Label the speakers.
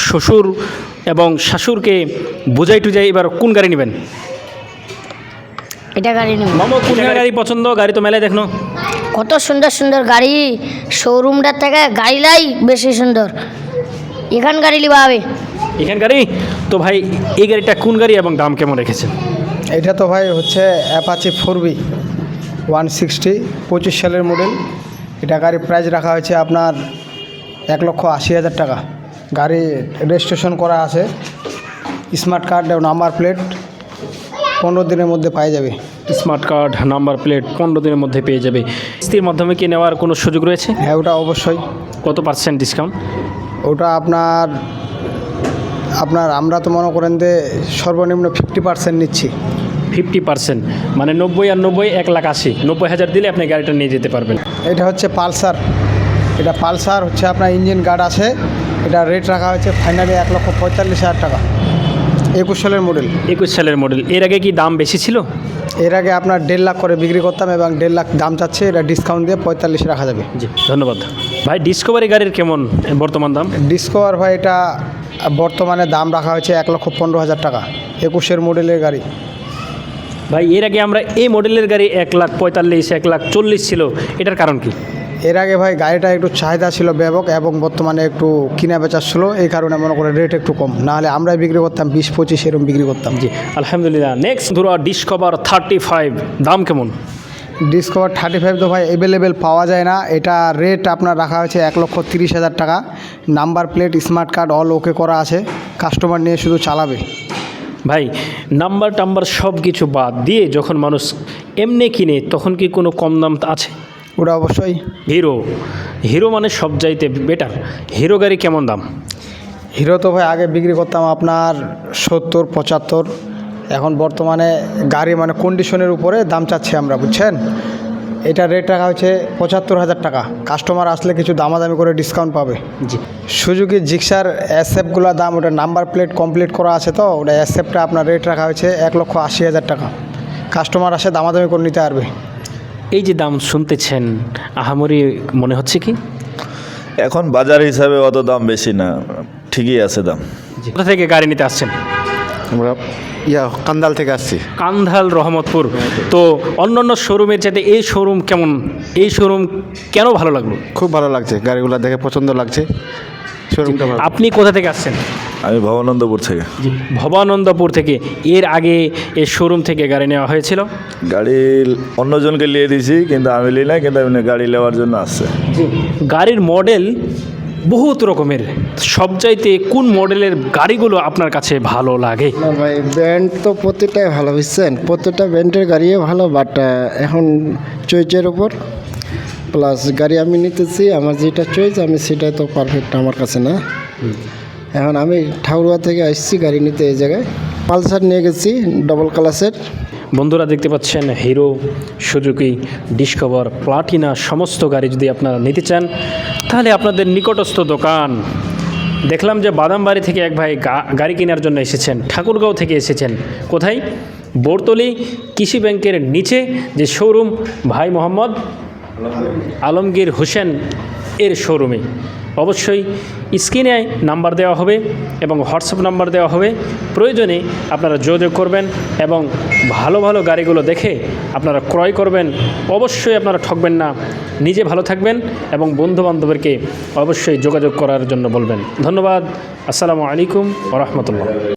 Speaker 1: শ্বশুর এবং শাশুড়কে বুঝাই টুজাই এবার কোন গাড়ি নেবেন?
Speaker 2: এটা গাড়ি নেব।
Speaker 1: মামা কোন গাড়ি পছন্দ? গাড়ি তো মেলায় দেখনো,
Speaker 2: কত সুন্দর সুন্দর গাড়ি, শোরুমটার থেকে গাড়িলাই বেশি সুন্দর। এখান গাড়ি লিবা হবে।
Speaker 1: এখান গাড়ি তো ভাই, এই গাড়িটা কোন গাড়ি এবং দাম কেমন রেখেছেন?
Speaker 3: এটা তো ভাই হচ্ছে অ্যাপাচি 4B 160 25 সালের মডেল। এটা গাড়ির প্রাইস রাখা হয়েছে আপনার 1,80,000 টাকা। গাড়ি রেজিস্ট্রেশন করা আছে, স্মার্ট কার্ড এবং নাম্বার প্লেট 15 দিনের মধ্যে পাওয়া যাবে।
Speaker 1: স্মার্ট কার্ড, নাম্বার প্লেট 15 দিনের মধ্যে পেয়ে যাবে। কিস্তির মাধ্যমে কি নেওয়ার কোনো সুযোগ রয়েছে?
Speaker 3: হ্যাঁ, ওটা অবশ্যই।
Speaker 1: কত পার্সেন্ট ডিসকাউন্ট?
Speaker 3: ওটা আপনার আমরা তো মনে করেন যে সর্বনিম্ন 50% নিচ্ছি।
Speaker 1: 50%, মানে 90 আর 90 1,80,000, 90,000 দিলে আপনি গাড়িটা নিয়ে যেতে পারবেন।
Speaker 3: এটা হচ্ছে পালসার। এটা পালসার হচ্ছে আপনার ইঞ্জিন গার্ড আছে। এটা রেট রাখা হয়েছে ফাইনালি 1,45,000 টাকা। 21 সালের মডেল।
Speaker 1: 21 সালের মডেল। এর আগে কি দাম বেশি ছিল?
Speaker 3: এর আগে আপনার 1.5 লাখ করে বিক্রি করতাম এবং 1.5 লাখ দাম চাচ্ছে। এটা ডিসকাউন্ট দিয়ে 45 রাখা যাবে।
Speaker 1: জি, ধন্যবাদ ভাই। ডিসকভারি গাড়ির কেমন বর্তমান দাম?
Speaker 3: ডিসকভার ভাই এটা বর্তমানে দাম রাখা হয়েছে 1,15,000 টাকা। 21 মডেলের গাড়ি।
Speaker 1: ভাই এর আগে আমরা এই মডেলের গাড়ি 1,45,000, 1,40,000 ছিল, এটার কারণ কি?
Speaker 3: এর আগে ভাই গাড়িটা একটু চাহিদা ছিল ব্যাপক এবং বর্তমানে একটু কিনা বেচা ছিল, এই কারণে মনে করে রেট একটু কম। নাহলে আমরাই বিক্রি করতাম 20-25 এরকম বিক্রি করতাম।
Speaker 1: জি, আলহামদুলিল্লাহ। নেক্সট ধরো ডিসকভার 35, দাম কেমন?
Speaker 3: ডিসকভার 35 তো ভাই অ্যাভেলেবেল পাওয়া যায় না। এটা রেট আপনার রাখা হয়েছে 1,30,000 টাকা। Number plate, smart card all ওকে করা আছে। কাস্টমার নিয়ে শুধু চালাবে।
Speaker 1: ভাই নাম্বার টাম্বার সব কিছু বাদ দিয়ে যখন মানুষ এমনি কিনে, তখন কি কোনো কম দাম আছে?
Speaker 3: ওটা অবশ্যই।
Speaker 1: হিরো মানে সব চাইতে বেটার। হিরো গাড়ি কেমন দাম?
Speaker 3: হিরো তো ভাই আগে বিক্রি করতাম আপনার 70-75। এখন বর্তমানে গাড়ি মানে কন্ডিশনের উপরে দাম চাচ্ছি আমরা, বুঝছেন। এটা রেট রাখা হয়েছে 75,000 টাকা। কাস্টমার আসলে কিছু দামাদামি করে ডিসকাউন্ট পাবে।
Speaker 1: জি।
Speaker 3: সুজুকি জিক্সার এসএফগুলোর দাম, ওটা নাম্বার প্লেট কমপ্লিট করা আছে, তো ওটা এসএফটা আপনার রেট রাখা হয়েছে 1,80,000 টাকা। কাস্টমার আসে দামাদামি করে নিতে পারবে।
Speaker 1: এই যে দাম শুনতেছেন, আহামরি মনে হচ্ছে কি?
Speaker 4: এখন বাজার হিসাবে অত দাম বেশি না, ঠিকই আছে দাম।
Speaker 1: কোথা থেকে গাড়ি নিতে আসছেন?
Speaker 5: আমরা কান্দাল থেকে আসছি।
Speaker 1: কান্ধাল, রহমতপুর। তো অন্যান্য শোরুমের চাইতে এই শোরুম কেমন? এই শোরুম কেন ভালো লাগলো?
Speaker 5: খুব ভালো লাগছে, গাড়িগুলো দেখে পছন্দ লাগছে। শোরুমটা ভালো।
Speaker 1: আপনি কোথা থেকে আসছেন?
Speaker 4: আমি ভবানন্দপুর থেকে।
Speaker 1: জি, ভবানন্দপুর থেকে। এর আগে এই শোরুম থেকে গাড়ি নেওয়া হয়েছিল?
Speaker 4: গাড়ি অন্যজনকে নিয়ে দিয়েছি, কিন্তু আমি নিই না, কিন্তু এমনি গাড়ি নেওয়ার জন্য আসছে।
Speaker 1: গাড়ির মডেল বহুত রকমের, সবচাইতে কোন মডেলের গাড়িগুলো আপনার কাছে ভালো লাগে?
Speaker 6: না ভাই, ব্র্যান্ড তো প্রত্যেকটাই ভালো, বুঝছেন। প্রত্যেকটা ব্র্যান্ডের গাড়িও ভালো, বাট এখন চয়েসের ওপর প্লাস গাড়ি আমি নিতেছি, আমার যেটা চয়েস আমি সেটাই তো পারফেক্ট আমার কাছে না। এখন আমি ঠাকুরবা থেকে আসছি গাড়ি নিতে, এই জায়গায় পালসার নিয়ে গেছি ডবল ক্লাসের।
Speaker 1: বন্ধুরা দেখতে পাচ্ছেন, হিরো, সুজুকি, ডিসকভার, প্লাটিনা সমস্ত গাড়ি যদি আপনারা নিতে চান, তাহলে আপনাদের নিকটস্থ দোকান, দেখলাম যে বাদামবাড়ি থেকে এক ভাই গাড়ি কেনার জন্য এসেছেন, ঠাকুরগাঁও থেকে এসেছেন। কোথায়? বোরতলি কৃষি ব্যাংকের নিচে যে শোরুম, ভাই মোহাম্মদ আলমগীর হোসেন এর শোরুমে। অবশ্যই স্ক্রিনে নাম্বার দেওয়া হবে এবং হোয়াটসঅ্যাপ নাম্বার দেওয়া হবে। প্রয়োজনে আপনারা যোগাযোগ করবেন এবং ভালো ভালো গাড়িগুলো দেখে আপনারা ক্রয় করবেন। অবশ্যই আপনারা ঠকবেন না। নিজে ভালো থাকবেন এবং বন্ধুবান্ধবদেরকে অবশ্যই যোগাযোগ করার জন্য বলবেন। ধন্যবাদ। আসসালামু আলাইকুম ওয়া রাহমাতুল্লাহ।